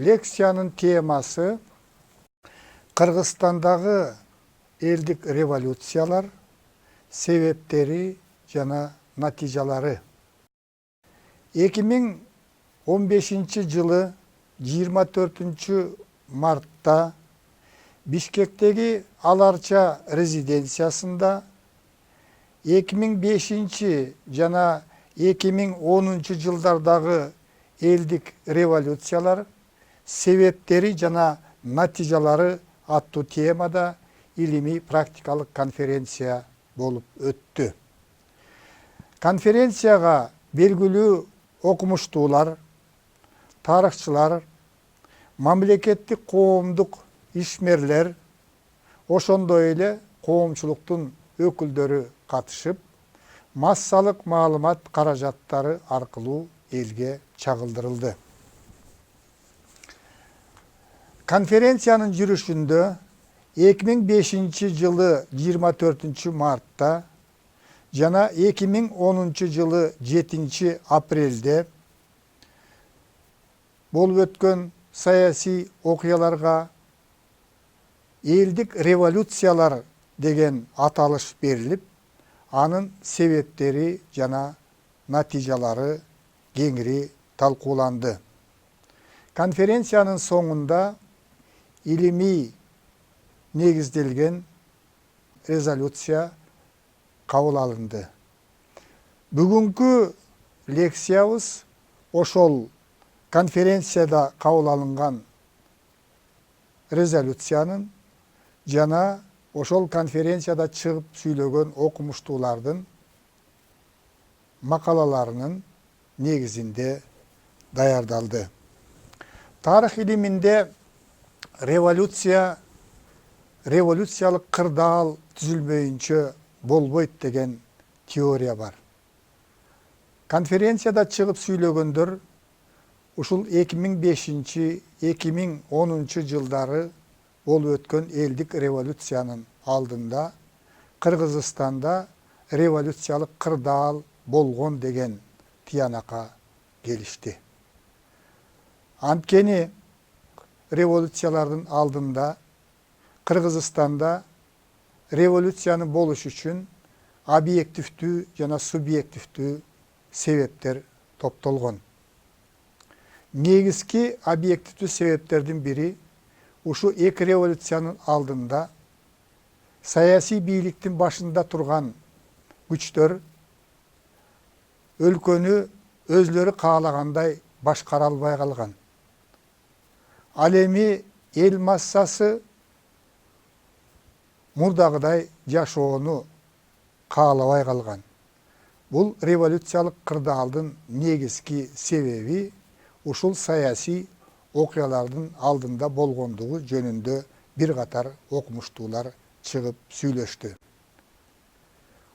лекциянын темасы Кыргызстандагы элдик революциялар, себептери жана натыйжалары. 2015 жылы 24 мартта Бишкектеги Аларча резиденциясында 2005 жана 2010 жылдардагы элдик революциялар, себептери жана натыйжалары аттуу темада илимий практикалык конференция болуп өттү. Конференцияга белгилүү окумуштуулар, тарыхчылар, мамлекеттик коомдук ишмерлер, ошондой эле коомчулуктун өкүлдөрү катышып, массалык маалымат каражаттары аркылуу элге чагылдырылды. Конференциянын жүрүшүндө 2005 жылы 24 мартта жана 2010 жылы 7 апрелде болуп өткөн саясий окуяларга элдик революциялар деген аталыш берилип, анын себептери жана натыйжалары кеңири талкууланды. Конференциянын соңунда илимий негизделген резолюция кабыл алынды. Бүгүнкү лекциябыз ошол конференцияда кабыл алынган резолюциянын жана ошол конференцияда чыгып сүйлөгөн окумуштуулардын макалаларынын негизинде даярдалды. Тарых илиминде революциялык кырдаал түзүлмөйүнчө болбойт деген теория бар. Конференцияда чыгып сүйлөгөндөр ушул 2005-2010 жылдары болуп өткөн элдик революциянын алдында Кыргызстанда революциялык кырдаал болгон деген тыянакка келишти. Анткени революциялардын алдында Кыргызстанда революцияны болуш үчүн объективдүү жана субъективдүү себептер топтолгон. Негизги объективдүү себептердин бири ушу эки революциянын алдында саясий бийликтин башында турган күчтөр өлкөнү өзлөрү каалагандай башкара албай калган. Ал эми эл массасы мурдагыдай жашоону каалабай калган. Бул революциялык кырдаалдын негизги себеби ушул саясий окуялардын алдында болгондугу жөнүндө бир катар окумуштуулар чыгып сүйлөштү.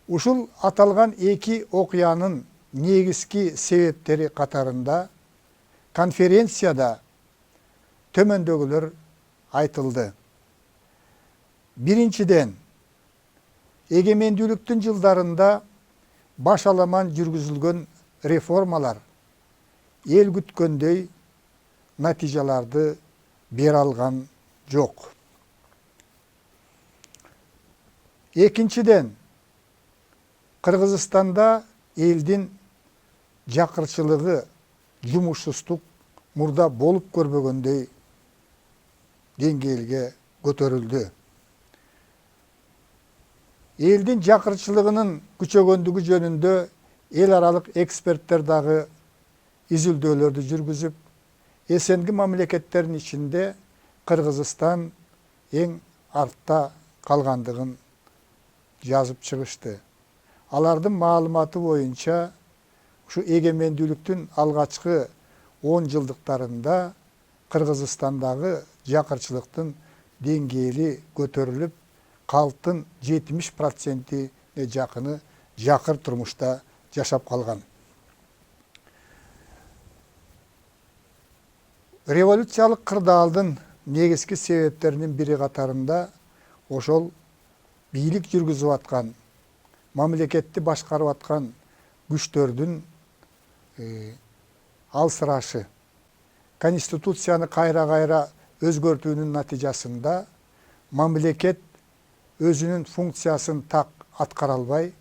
Ушул аталган эки окуянын негизги себептери катарында конференцияда төмөндөгүлөр айтылды. Биринчиден, эгемендүүлүктүн жылдарында башаламан жүргүзүлгөн реформалар эл күткөндөй натыйжаларды бере алган жок. Экинчиден, Кыргызстанда элдин жакырчылыгы, жумушсуздук мурда болуп көрбөгөндөй деңгээлге көтөрүлдү. Элдин жакырчылыгынын күчөгөндүгү жөнүндө эл аралык эксперттер дагы изилдөөлөрдү жүргүзүп, СНГ мамлекеттеринин ичинде Кыргызстан эң артта калгандыгын жазып чыгышты. Алардын маалыматы боюнча ушу эгемендүүлүктүн алгачкы 10 жылдыктарында Кыргызстандагы жакырчылыктын деңгээли көтөрүлүп, калктын 70%-не жакыны жакыр турмушта жашап калган. Революциялык кырдаалдын негизги себептеринин бири катарында ошол бийлик жүргүзүп аткан, мамлекетти башкарып аткан күчтөрдүн алсырашы. konstitutsiyаны kayra özgörtүүnün natijasında mamleket özünün funksiyasını tak atkara albay,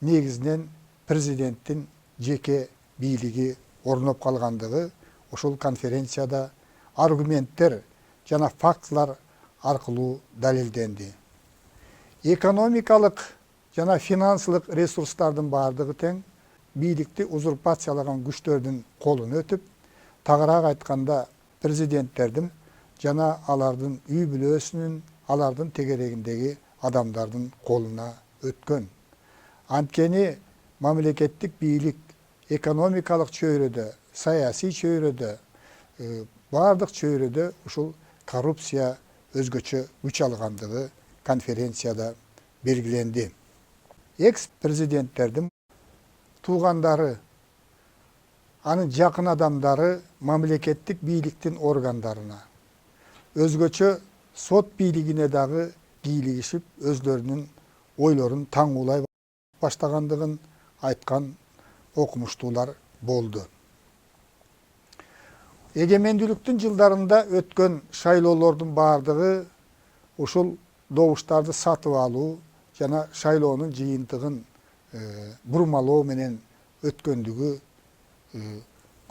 negizинен президенттин жеке бийлиги орноп калгандыгы ошол конференцияда аргументтер жана фактылар аркылуу далилденди. Экономикалык жана финансылык ресурстардын бардыгы тең бийликти узурпациялаган күчтөрдүн колуна өтүп, тагыраак айтканда президенттердин жана алардын үй бүлөсүнүн, алардын тегерегиндеги адамдардын колуна өткөн. Анткени мамлекеттик бийлик экономикалык чөйрөдө, саясий чөйрөдө, бардык чөйрөдө ушул коррупция өзгөчө күч алгандыгы конференцияда белгиленди. Экс-президенттердин туугандары, анын жакын адамдары мамлекеттик бийликтин органдарына, өзгөчө сот бийлигине дагы кийлигишип, өзлөрүнүн ойлорун таңуулай баштагандыгын айткан окумуштуулар болду. Эгемендүүлүктүн жылдарында өткөн шайлоолордун бардыгы ушул добуштарды сатып алуу жана шайлоонун жыйынтыгын бурмалоо менен өткөндүгү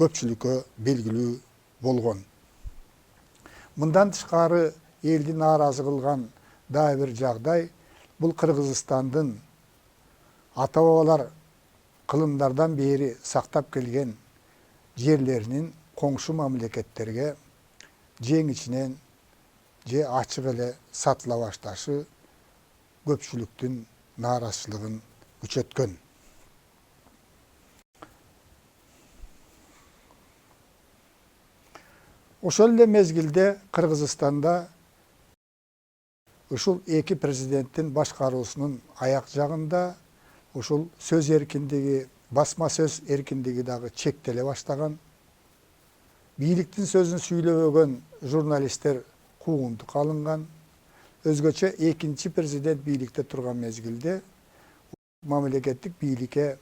көпчүлүккө белгилүү болгон. Мындан тышкары элди нааразы кылган дагы бир жагдай бул Кыргызстандын ата-бабалар кылымдардан бери сактап келген жерлеринин коңшу мамлекеттерге жең ичинен же ачык эле сатыла башташы көпчүлүктүн нааразычылыгын күчөткөн. Ошол эле мезгилде Кыргызстанда ушул эки президенттин башкаруусунун аяк жагында ушул сөз эркиндиги, басма сөз эркиндиги дагы чектеле баштаган. Бийликтин сөзүн сүйлөбөгөн журналисттер куугунтукка алынган. Өзгөчө экинчи президент бийликте турган мезгилде мамлекеттик бийликке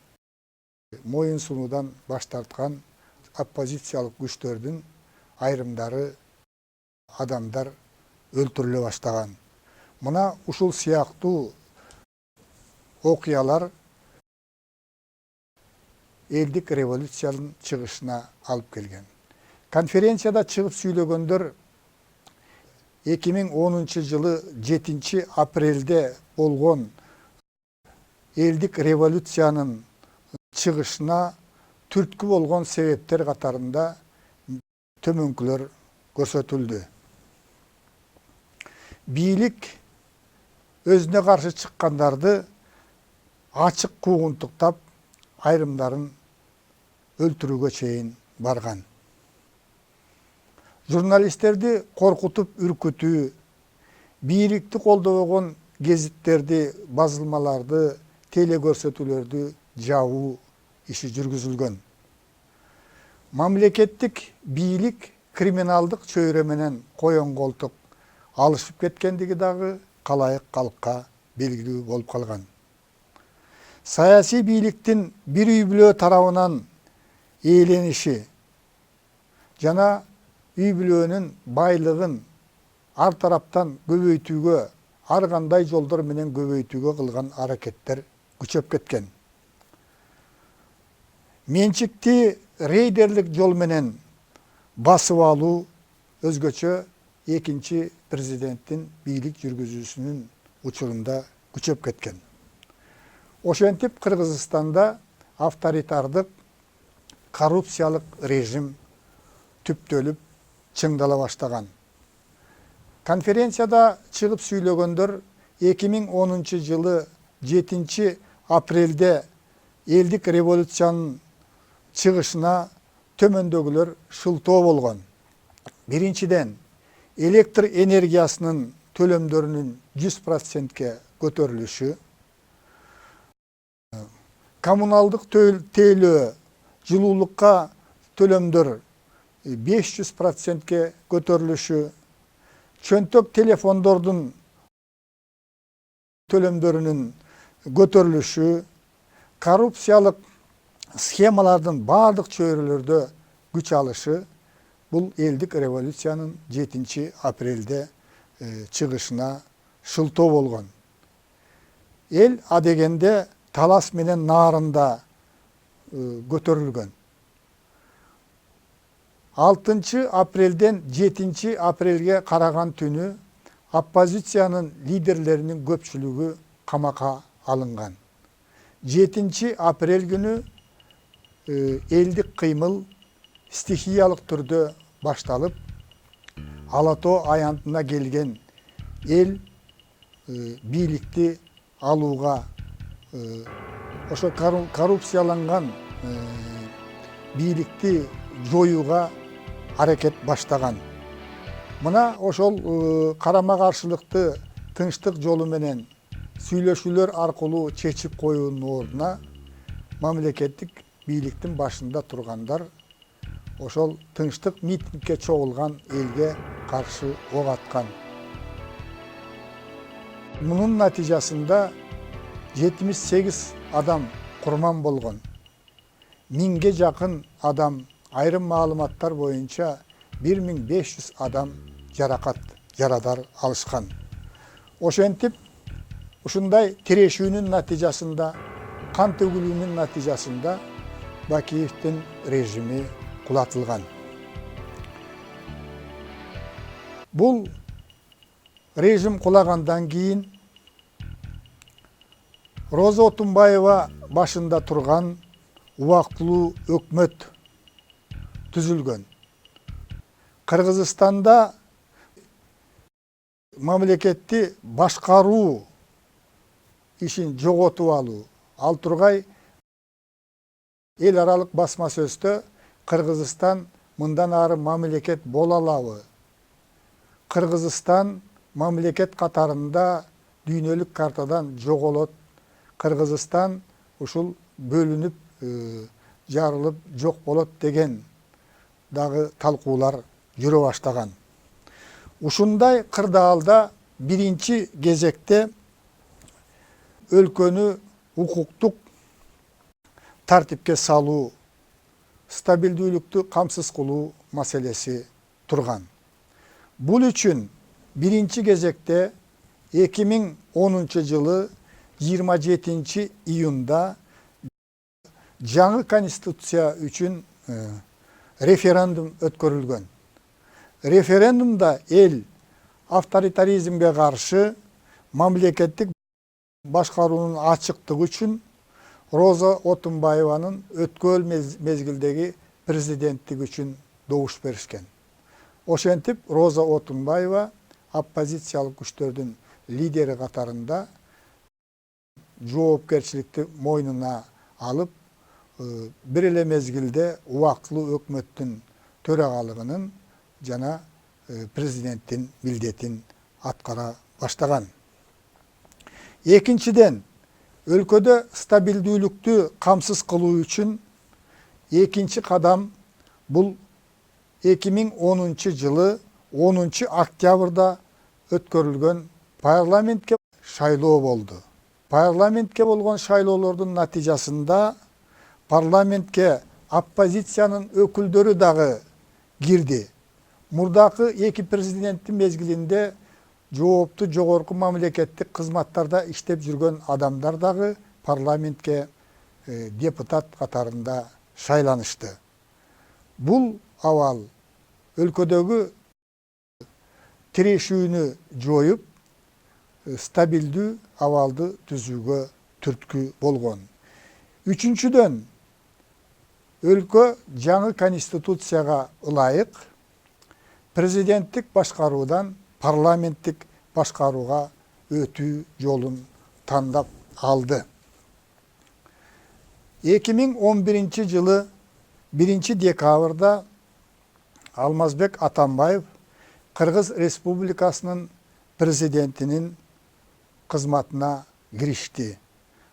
моюн сунуудан баш тарткан оппозициялык күчтөрдүн айрымдары адамдар өлтүрүлө баштаган. Мына ушул сыяктуу окуялар элдик революциянын чыгышына алып келген. Конференцияда чыгып сүйлөгөндөр 2010 жылы 7 апрелде болгон элдик революциянын чыгышына түрткү болгон себептер катарында төмөнкүлөр көрсөтүлдү. Бийлик өзүнө каршы чыккандарды ачык куугунтуктап, айрымдарын өлтүрүүгө чейин барган. Журналисттерди коркутуп үркүтүү, бийликти колдобогон гезиттерди, базылмаларды, телекөрсөтүүлөрдү жабуу иши жүргүзүлгөн. Мамлекеттик бийлик криминалдык чөйрө менен коен колтук алышып кеткендиги дагы калайык калкка белгилүү болуп калган. Саясий бийликтин бир үй бүлө тарабынан ээлениши жана үй бүлөнүн байлыгын ар тараптан көбөйтүүгө, ар кандай жолдор менен көбөйтүүгө кылган аракеттер күчөп кеткен. Менчикти рейдерлик жол менен басып алуу өзгөчө экинчи президенттин бийлик жүргүзүүсүнүн учурунда күчөп кеткен. Ошентип Кыргызстанда авторитардык, коррупциялык режим түптөлүп чыңдала баштаган. Конференцияда чыгып сүйлөгөндөр 2010 жылы 7 апрелде элдик революциянын чыгышына төмөндөгүлөр шылтоо болгон. Биринчиден, электр энергиясынын төлөмдөрүнүн 100%ке көтөрүлүшү, коммуналдык тейлөө, жылуулукка төлөмдөр 500%ке көтөрүлүшү, чөнтөк телефондордун төлөмдөрүнүн көтөрүлүшү, коррупциялык схемалардын бардык чөйрөлөрдө күч алышы Бұл елдік революцияның 7 апрелде чыгышына шылтоо болгон. Эл адегенде талас менен нарында көтөрүлгөн. 6 апрелден 7 апрелге караган түнү оппозициянын лидерлеринин көпчүлүгү камакка алынган. 7 апрель күнү элдик кыймыл стихиялык түрдө башталып, Ала Тоо аянтына келген эл бийликти алууга, ошо коррупцияланган бийликти жоюуга аракет баштаган. Мына ошол карама каршылыкты тынчтык жолу менен сүйлөшүүлөр аркылуу чечип коюунун ордуна мамлекеттик бийликтин башында тургандар ошол тынчтык митингге чогулган элге каршы ок аткан. Мунун натыйжасында 78 адам курман болгон. 1000ге жакын адам, айрым маалыматтар боюнча 1500 адам жарадар алышкан. Ошентип, ушундай тирешүүнүн натыйжасында, кан төгүлүүнүн натыйжасында Бакиевдин режими кулатылган. Бул режим кулагандан кийин Роза Отунбаева башында турган убактылуу өкмөт түзүлгөн. Кыргызстанда мамлекетти башкаруу ишин жоготуп алуу, ал тургай эл аралык басма сөздө Кыргызстан мындан ары мамлекет боло алабы? Кыргызстан мамлекет катарында дүйнөлүк картадан жоголот. Кыргызстан ушул бөлүнүп, жарылып жок болот деген дагы талкуулар жүрө баштаган. Ушундай кырдаалда биринчи кезекте өлкөнү укуктук тартипке салуу, стабилдүүлүктү камсыз кылуу маселеси турган. Бул үчүн биринчи кезекте 2010 жылы 27 июнда жаңы конституция үчүн референдум өткөрүлгөн. Референдумда эл авторитаризмге каршы мамлекеттик башкаруунун ачыктыгы үчүн Роза Отунбаеванын өткөл мезгилдеги президенттиги үчүн добуш беришкен. Ошентип, Роза Отунбаева оппозициялык күчтөрдүн лидери катарында жоопкерчиликти мойнуна алып, бир эле мезгилде убактылуу өкмөттүн төрагалыгынын жана президенттин милдетин аткара баштаган. Экинчиден, өлкөдө стабилдүүлүктү камсыз кылуу үчүн экинчи кадам бул 2010 жылы 10 октябрда өткөрүлгөн парламентке шайлоо болду. Парламентке болгон шайлоолордун натыйжасында парламентке оппозициянын өкүлдөрү дагы кирди. Мурдакы эки президенттин мезгилинде жооптуу жогорку мамлекеттик кызматтарда иштеп жүргөн адамдар дагы парламентке депутат катарында шайланышты. Бул абал өлкөдөгү тирешүүнү жоюп, стабилдүү абалды түзүүгө түрткү болгон. Үчүнчүдөн, өлкө жаңы конституцияга ылайык президенттик башкаруудан парламенттик башкарууга өтүү жолун тандап алды. 2011 жылы 1 декабрда Алмазбек Атамбаев Кыргыз Республикасынын президентинин кызматына киришти.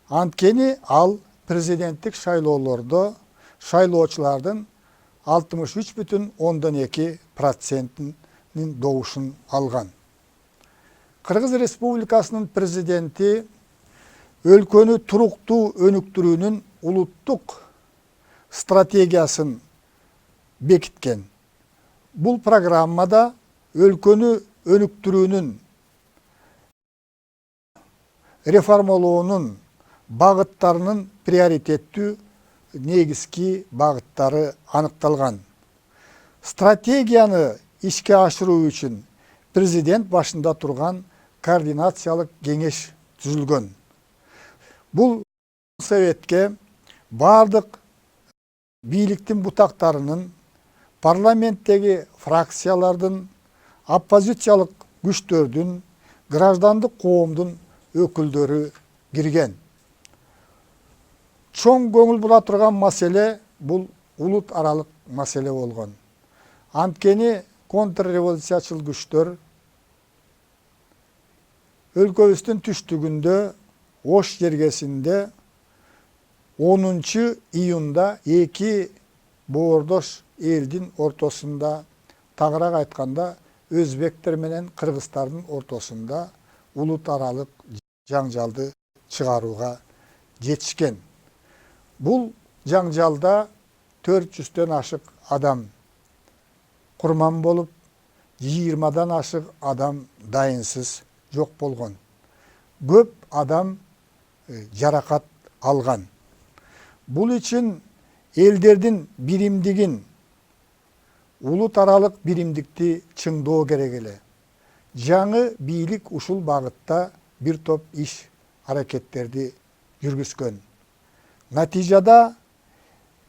Анткени ал президенттик шайлоолордо шайлоочулардын 63,2% добушун алган. Кыргыз Республикасынын президенти өлкөнү туруктуу өнүктүрүүнүн улуттук стратегиясын бекиткен. Бұл программада өлкөнү өнүктүрүүнүн, реформалоонун багыттарынын приоритеттүү негизги багыттары аныкталган. Стратегияны ишке ашыруу үчүн президент башында турган координациялык кеңеш түзүлгөн. Бул советке бардык бийликтин бутактарынын, парламенттеги фракциялардын, оппозициялык күчтөрдүн, граждандык коомдун өкүлдөрү кирген. Чоң көңүл була турган маселе бул улут аралык маселе болгон. Анткени контрреволюциячыл күчтөр өлкөбүздүн түштүгүндө Ош жергесинде 10 июнда эки боордош элдин ортосунда, тагыраак айтканда өзбектер менен кыргыздардын ортосунда улут аралык жаңжалды чыгарууга жетишкен. Бул жаңжалда 400-төн ашык адам курман болуп, 20-дан ашык адам дайынсыз жок болгон. Көп адам жаракат алган. Бул үчүн элдердин биримдигин, улут аралык биримдикти чыңдоо керек эле. Жаңы бийлик ушул багытта бир топ иш аракеттерди жүргүзгөн. Натыйжада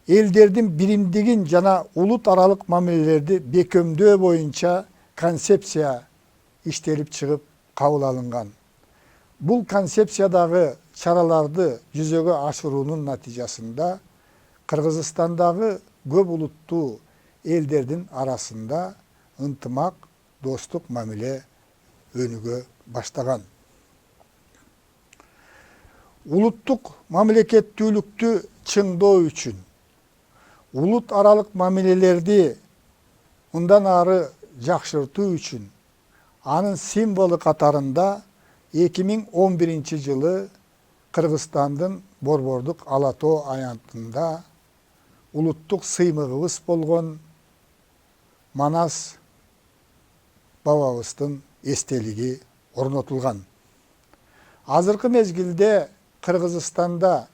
элдердин биримдигин жана улут аралык мамилелерди бекемдөө боюнча концепция иштелип чыгып кабыл алынган. Бул концепциядагы чараларды жүзөгө ашыруунун натыйжасында Кыргызстандагы көп улуттуу элдердин арасында ынтымак, достук мамиле өнүгө баштаган. Улуттук мамлекеттүүлүктү чыңдоо үчүн, улут аралык мамилелерди мындан ары жакшыртуу үчүн, анын символу катарында 2011 жылы Кыргызстандын Борбордук Ала тоо аянтында улуттук сыймыгыбыз болгон Манас бабабыздын эстелиги орнотулган. Азыркы мезгилде Кыргызстанда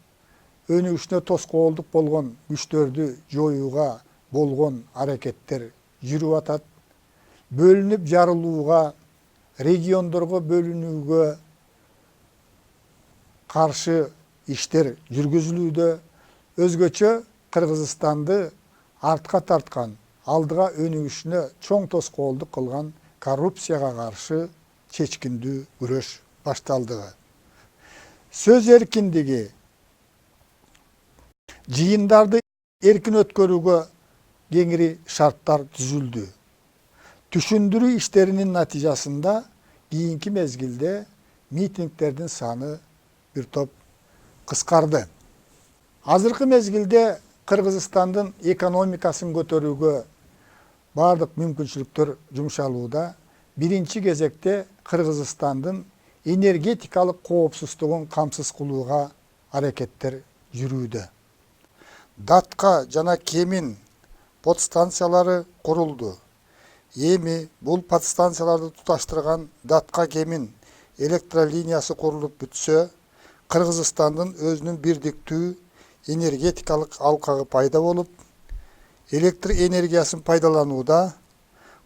өнүгүшүнө тоскоолдук болгон күчтөрдү жоюуга болгон аракеттер жүрүп атат. Бөлүнүп жарылууга, региондорго бөлүнүүгө каршы иштер жүргүзүлүүдө. Өзгөчө Кыргызстанды артка тарткан, алдыга өнүгүшүнө чоң тоскоолдук кылган коррупцияга каршы чечкиндүү күрөш башталды. Сөз эркиндиги, жыйындарды эркин өткөрүүгө кеңири шарттар түзүлдү. Түшүндүрүү иштеринин натыйжасында кийинки мезгилде митингдердин саны бир топ кыскарды. Азыркы мезгилде Кыргызстандын экономикасын көтөрүүгө бардык мүмкүнчүлүктөр жумшалууда. Биринчи кезекте Кыргызстандын энергетикалык коопсуздугун камсыз кылууга аракеттер жүрүүдө. Датка жана Кемин подстанциялары курулду. Эми бул подстанцияларды туташтырган Датка Кемин электролиниясы курулуп бүтсө, Кыргызстандын өзүнүн бирдиктүү энергетикалык алкагы пайда болуп, электр энергиясын пайдаланууда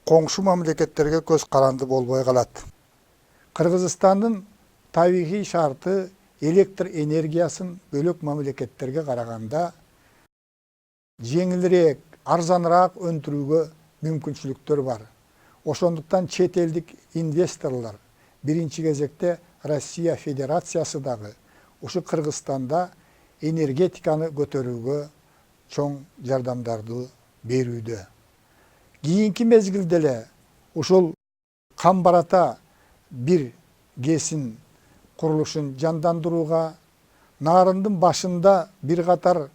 коңшу мамлекеттерге көз каранды болбой калат. Кыргызстандын табигый шарты электр энергиясын бөлөк мамлекеттерге караганда жеңилирээк, арзаныраак өндүрүүгө мүмкүнчүлүктөр бар. Ошондуктан чет элдик инвесторлор, биринчи кезекте Россия Федерациясы дагы ушу Кыргызстанда энергетиканы көтөрүүгө чоң жардамдарды берүүдө. Кийинки мезгилде эле ушул Камбарата бир кесин курулушун жандандырууга, Нарындын башында бир катар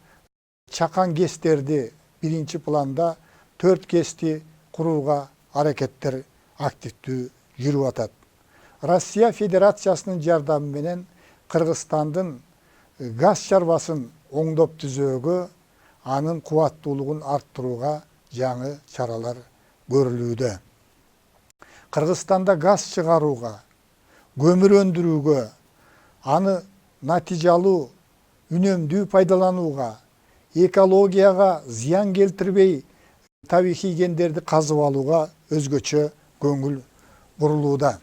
чакан кестерди биринчи планда 4 кести курууга аракеттер активдүү жүрүп атат. Россия Федерациясынын жардамы менен Кыргызстандын газ чарбасын оңдоп түзөөгө, анын кубаттуулугун арттырууга жаңы чаралар көрүлүүдө. Кыргызстанда газ чыгарууга, көмүр өндүрүүгө, аны натыйжалуу, үнөмдүү пайдаланууга, экологияга зыян келтирбей табигый кендерди казып алууга өзгөчө көңүл бурулууда.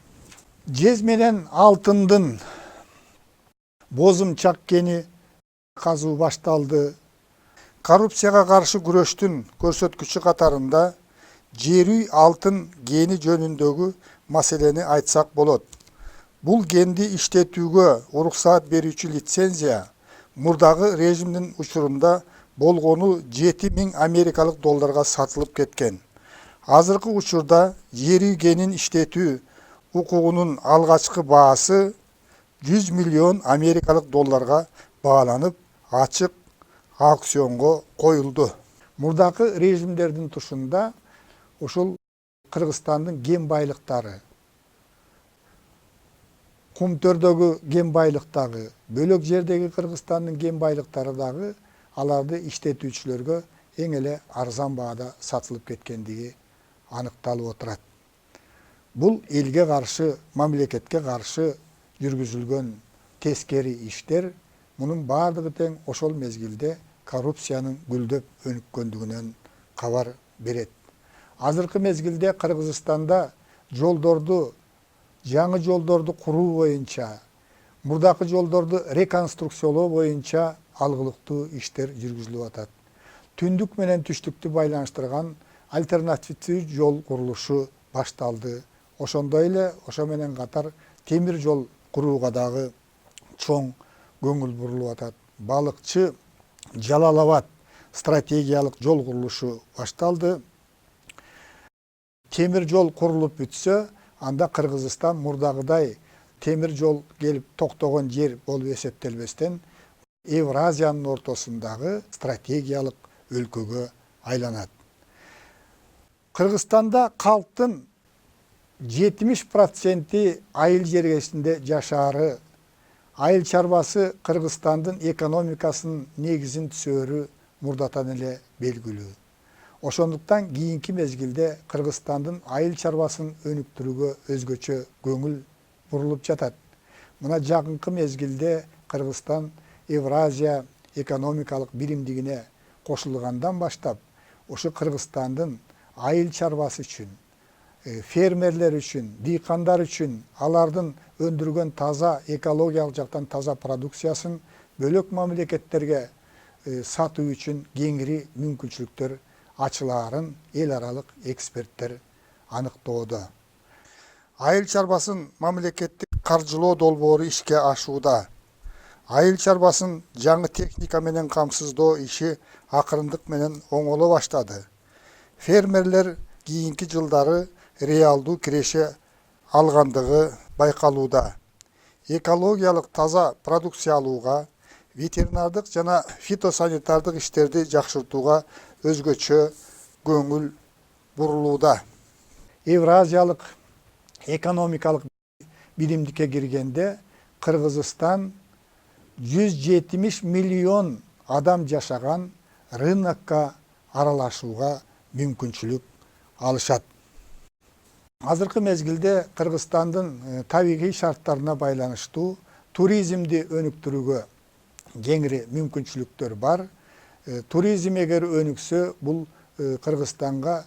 Жез менен алтындын бозумчак кени казуу башталды. Коррупцияга каршы күрөштүн көрсөткүчү катарында жер үй алтын кени жөнүндөгү маселени айтсак болот. Бул кенди иштетүүгө уруксаат берүүчү лицензия мурдагы режимдин учурунда болгону 7.000 америкалык долларга сатылып кеткен. Азыркы учурда жер үй кенин иштетүү укугунун алгачкы баасы 100 миллион америкалык долларга бааланып, ачык аукционго коюлду. Мурдакы режимдердин тушунда ушул Кыргызстандын кен байлыктары, кумтөрдөгү кен байлыктагы, бөлөк жердеги Кыргызстандын кен байлыктары дагы аларды иштетүүчүлөргө эң эле арзан баада сатылып кеткендиги аныкталып отурат. Бул элге каршы, мамлекетке каршы жүргүзүлгөн тескери иштер, мунун баардыгы тең ошол мезгилде коррупциянын гүлдөп өнүккөндүгүнөн кабар берет. Азыркы мезгилде Кыргызстанда жаңы жолдорду куруу боюнча, мурдакы жолдорду реконструкциялоо боюнча алгылыктуу иштер жүргүзүлүп атат. Түндүк менен түштүктү байланыштырган альтернативдүү жол курулушу башталды. Ошондой эле ошо менен катар темир жол курууга дагы чоң көңүл бурулуп атат. Балыкчы Жалал-Абад стратегиялык жол курулушу башталды. Темир жол курулуп бүтсө, анда Кыргызстан мурдагыдай темир жол келип токтогон жер болуп эсептелбестен Евразиянын ортосундагы стратегиялык өлкөгө айланат. Кыргызстанда калктын 70% айыл жергесинде жашаары, айыл чарбасы Кыргызстандын экономикасынын негизин түзөөрү мурдатан эле белгилүү. Ошондуктан кийинки мезгилде Кыргызстандын айыл чарбасын өнүктүрүүгө өзгөчө көңүл бурулуп жатат. Мына жакынкы мезгилде Кыргызстан Евразия экономикалык биримдигине кошулгандан баштап, ушу Кыргызстандын айыл чарбасы үчүн, фермерлер үчүн, дыйкандар үчүн алардын өндүргөн таза экологиялык жактан таза продукциясын бөлөк мамлекеттерге сатуу үчүн кеңири мүмкүнчүлүктөр ачылаарын эл аралык эксперттер аныктоодо. Айыл чарбасын мамлекеттик каржылоо долбоору ишке ашууда. Айыл чарбасын жаңы техника менен камсыздоо иши акырындык менен оңоло баштады. Фермерлер кийинки жылдары реалдуу киреше алгандыгы байкалууда. Экологиялык таза продукция алууга, ветеринардык жана фитосанитардык иштерди жакшыртууга өзгөчө көңүл бурулууда. Евразиялык экономикалык биримдикке киргенде Кыргызстан 170 миллион адам жашаган рынокко аралашууга мүмкүнчүлүк алышат. Азыркы мезгилде Кыргызстандын табигый шарттарына байланыштуу туризмди өнүктүрүүгө кеңири мүмкүнчүлүктөр бар. Туризм эгер өнүксө, бул Кыргызстанга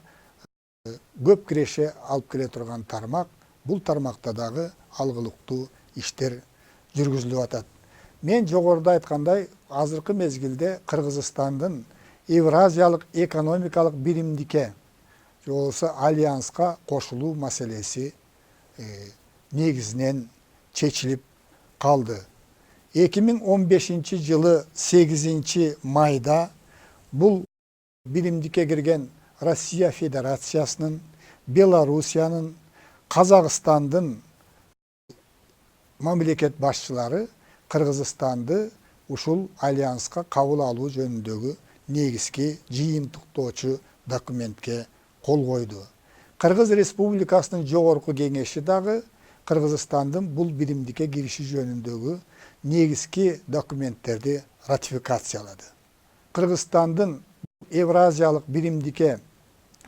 көп киреше алып келе турган тармак. Бул тармакта дагы алгылыктуу иштер жүргүзүлүп атат. Мен жогоруда айткандай, азыркы мезгилде Кыргызстандын Евразиялык экономикалык биримдикке же болбосо альянска кошулуу маселеси негизинен чечилип калды. 2015 жылы 8 майда бул биримдикке кирген Россия Федерациясынын, Белоруссиянын, Казакстандын мамлекет башчылары Кыргызстанды ушул альянска кабыл алуу жөнүндөгү негизги жыйынтыктоочу документке кол койду. Кыргыз Республикасынын жогорку кеңеши дагы Кыргызстандын бул биримдикке кириши жөнүндөгү негизги документтерди ратификациялады. Кыргызстандын Евразиялык биримдикке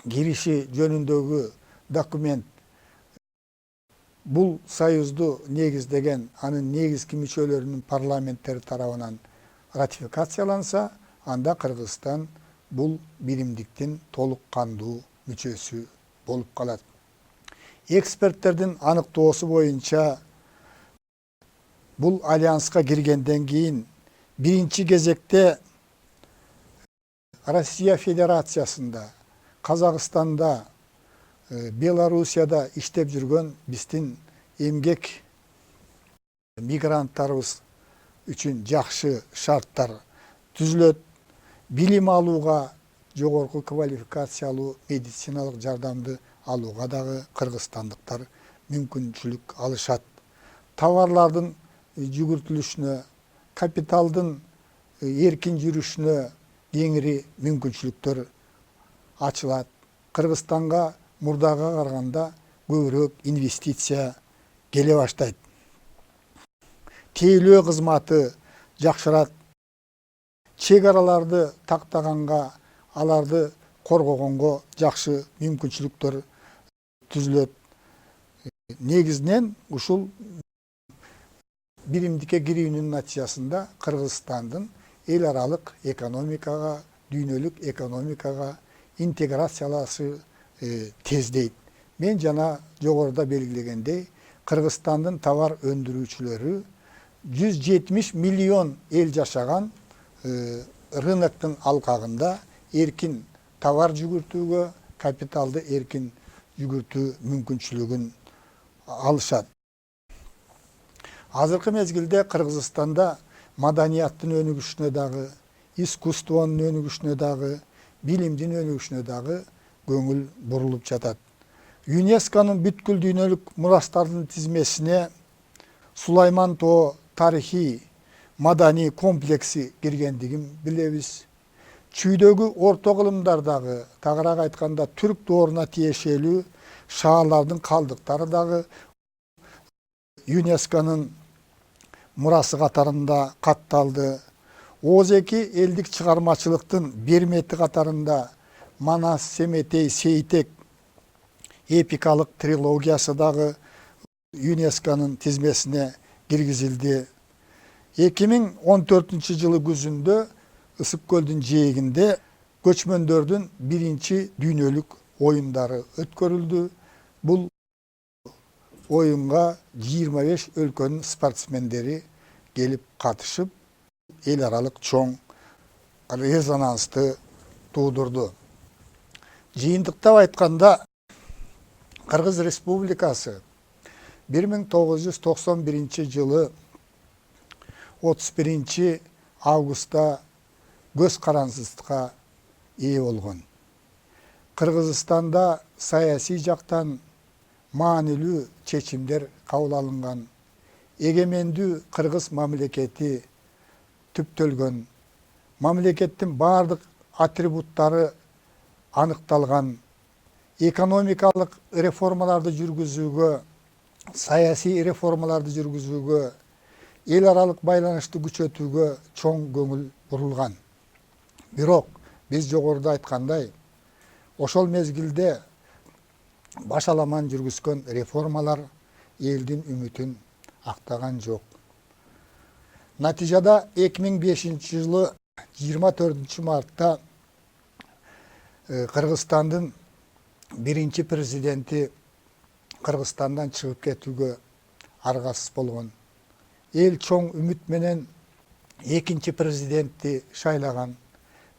кириши жөнүндөгү документ бул союзду негиздеген анын негизги мүчөлөрүнүн парламенттери тарабынан ратификацияланса, анда Кыргызстан бул биримдиктин толук кандуу мүчөсү болуп калат. Эксперттердин аныктоосу боюнча бул альянска киргенден кийин биринчи кезекте Россия Федерациясында, Казакстанда, Белоруссияда иштеп жүргөн биздин эмгек мигранттарыбыз үчүн жакшы шарттар түзүлөт. Билим алууга, жогорку квалификациялуу медициналык жардамды алууга дагы кыргызстандыктар мүмкүнчүлүк алышат. Товарлардын жүгүртүлүшүнө, капиталдын эркин жүрүшүнө кеңири мүмкүнчүлүктөр ачылат. Кыргызстанга мурдага караганда көбүрөөк инвестиция келе баштайт. Тейлөө кызматы жакшырат. Чек араларды тактаганга, аларды коргогонго жакшы мүмкүнчүлүктөр түзүлөт. Негизинен ушул биримдикке кирүүнүн натыйжасында Кыргызстандын эл аралык экономикага, дүйнөлүк экономикага интеграциялашы тездейт. Мен жана жогоруда белгилегендей, Кыргызстандын товар өндүрүүчүлөрү 170 миллион эл жашаган рыноктун алкагында эркин товар жүгүртүүгө, капиталды эркин жүгүртүү мүмкүнчүлүгүн алышат. Азыркы мезгилде Кыргызстанда маданияттын өнүгүшүнө дагы, искусствонун өнүгүшүнө дагы, билимдин өнүгүшүнө дагы көңүл бурулуп жатат. ЮНЕСКОнун бүткүл дүйнөлүк мурастардын тизмесине Сулайман Тоо тарыхый маданий комплекси киргендигин билебиз. Чүйдөгү орто кылымдардагы, тагыраак айтканда түрк дооруна тиешелүү шаарлардын калдыктары дагы ЮНЕСКОнун мурасы катарында катталды. Ооз-эки элдик чыгармачылыктын бермети катарында Манас, Семетей, Сейтек эпикалык трилогиясы дагы ЮНЕСКОнун тизмесине киргизилди. 2014 жылы күзүндө Ысык көлдүн жээгинде көчмөндөрдүн биринчи дүйнөлүк оюндары өткөрүлдү. Бул оюнга 25 өлкөнүн спортсмендери келип катышып, эл аралык чоң резонансты туудурду. Жыйынтыктап айтканда, Кыргыз Республикасы 1991 жылы 31 августта көз карансыздыкка ээ болгон. Кыргызстанда саясий жактан маанилүү чечимдер кабыл алынган. Эгемендүү кыргыз мамлекети түптөлгөн. Мамлекеттин бардык атрибуттары аныкталган. Экономикалык реформаларды жүргүзүүгө, саясий реформаларды жүргүзүүгө, эл аралык байланышты күчөтүүгө чоң көңүл бурулган. Бирок биз жогоруда айткандай, ошол мезгилде башаламан жүргүзгөн реформалар элдин үмүтүн актаган жок. Натыйжада 2005 жылы 24 мартта Кыргызстандын биринчи президенти Кыргызстандан чыгып кетүүгө аргасыз болгон. Эл чоң үмүт менен экинчи президентти шайлаган.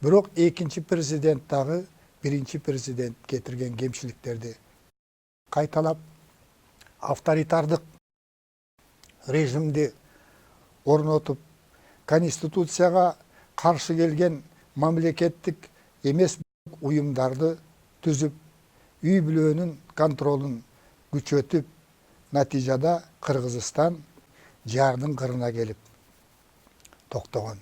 Бирок экинчи президент дагы биринчи президент кетирген кемчиликтерди кайталап, авторитардык режимди орнотуп, конституцияга каршы келген мамлекеттик эмес уюмдарды түзүп, үй бүлөнүн контролун күчөтүп, натыйжада Кыргызстан жардын кырына келип токтогон.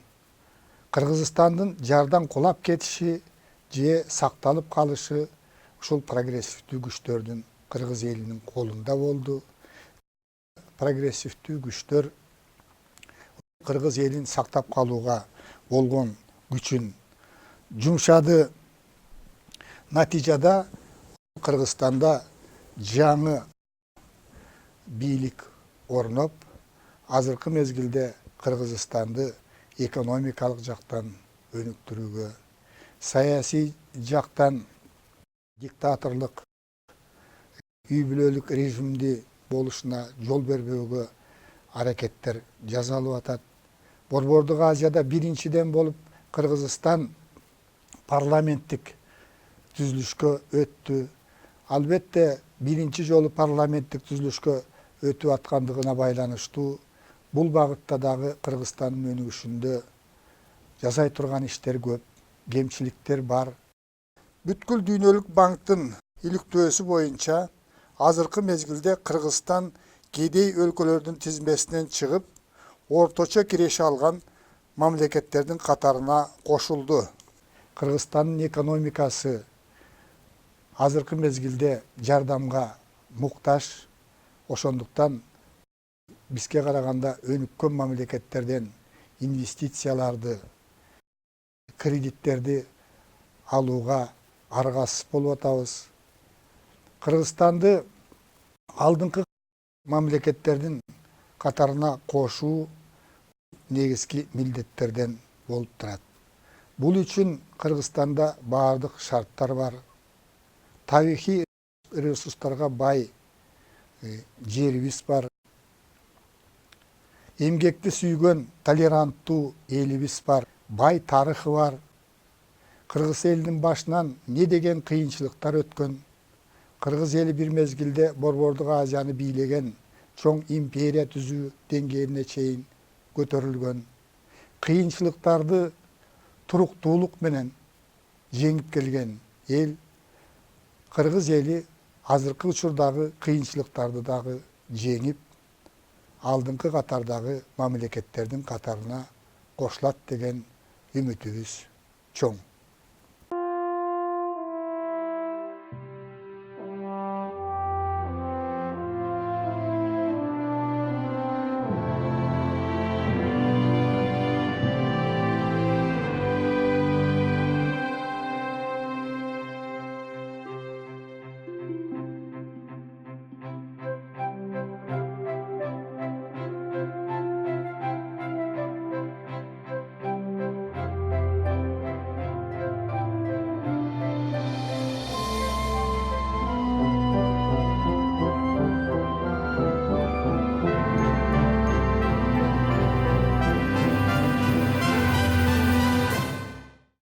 Кыргызстандын жардан кулап кетиши же сакталып калышы ушул прогрессивдүү күчтөрдүн, кыргыз элинин колунда болду. Прогрессивдүү күчтөр кыргыз элин сактап калууга болгон күчүн жумшады. Натижада Кыргызстанда жаңы бийлик орноп, азыркы мезгилде Кыргызстанды экономикалык жактан өнүктүрүүгө, саясий жактан диктаторлук, үй бүлөлүк режимди болушуна жол бербөөгө аракеттер жасалып атат. Борбордук Азияда биринчиден болуп Кыргызстан парламенттик түзүлүшкө өттү. Албетте биринчи жолу парламенттик түзүлүшкө өтүп аткандыгына байланыштуу бул багытта дагы Кыргызстандын өнүгүшүндө жасай турган иштер көп, кемчиликтер бар. Бүткүл дүйнөлүк банктын иликтөөсү боюнча азыркы мезгилде Кыргызстан кедей өлкөлөрдүн тизмесинен чыгып, орточо киреше алган мамлекеттердин катарына кошулду. Кыргызстандын экономикасы азыркы мезгилде жардамга муктаж, ошондуктан бизге караганда өнүккөн мамлекеттерден инвестицияларды, кредиттерди алууга аргасыз болуп атабыз. Кыргызстанды алдыңкы мамлекеттердин катарына кошуу негизги милдеттерден болуп турат. Бул үчүн Кыргызстанда баардык шарттар бар. Тарыхый ресурстарга бай жерибиз бар. Эмгекти сүйгөн толеранттуу элибиз бар. Бай тарыхы бар. Кыргыз элинин башынан не деген кыйынчылыктар өткөн. Кыргыз эли бир мезгилде Борбордук Азияны бийлеген, чоң империя түзүү деңгээлине чейин көтөрүлгөн. Кыйынчылыктарды туруктуулук менен жеңип келген эл. Кыргыз эли азыркы учурдагы кыйынчылыктарды дагы жеңип, алдыңкы катардагы мамлекеттердин катарына кошулат деген үмүтүбүз чоң.